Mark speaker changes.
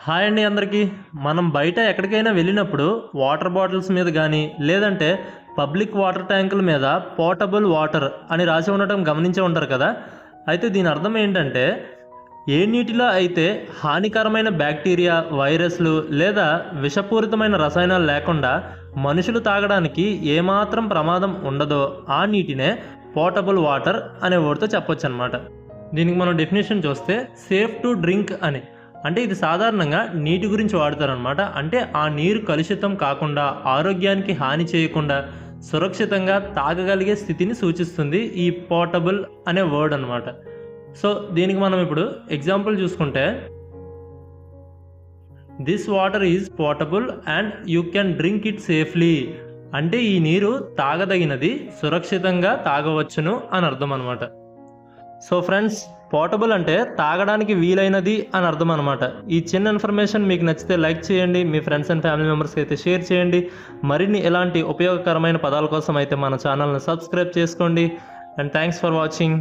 Speaker 1: Hi అండి అందరికీ. మనం బయట ఎక్కడికైనా వెళ్ళినప్పుడు వాటర్ బాటిల్స్ మీద కానీ లేదంటే పబ్లిక్ వాటర్ ట్యాంకుల మీద పోర్టబుల్ వాటర్ అని రాసి ఉండటం గమనించే ఉంటారు కదా. అయితే దీని అర్థం ఏంటంటే ఏ నీటిలో అయితే హానికరమైన బ్యాక్టీరియా, వైరస్లు లేదా విషపూరితమైన రసాయనాలు లేకుండా మనుషులు తాగడానికి ఏమాత్రం ప్రమాదం ఉండదో ఆ నీటినే పోర్టబుల్ వాటర్ అనే వర్డ్తో చెప్పొచ్చు అనమాట. దీనికి మనం డెఫినేషన్ చూస్తే సేఫ్ టు డ్రింక్ అని. అంటే ఇది సాధారణంగా నీటి గురించి వాడతారనమాట. అంటే ఆ నీరు కలుషితం కాకుండా, ఆరోగ్యానికి హాని చేయకుండా సురక్షితంగా తాగగలిగే స్థితిని సూచిస్తుంది ఈ పోర్టబుల్ అనే వర్డ్ అనమాట. సో దీనికి మనం ఇప్పుడు ఎగ్జాంపుల్ చూసుకుంటే, this water is portable and you can drink it safely. అంటే ఈ నీరు తాగదగినది, సురక్షితంగా తాగవచ్చును అని అర్థం అనమాట. సో ఫ్రెండ్స్, పోర్టబుల్ అంటే తాగడానికి వీలైనది అని అర్థం అనమాట. ఈ చిన్న ఇన్ఫర్మేషన్ మీకు నచ్చితే లైక్ చేయండి, మీ ఫ్రెండ్స్ అండ్ ఫ్యామిలీ మెంబర్స్కి అయితే షేర్ చేయండి. మరిన్ని ఇలాంటి ఉపయోగకరమైన పదాల కోసం అయితే మన ఛానల్ని సబ్స్క్రైబ్ చేసుకోండి. And thanks for watching.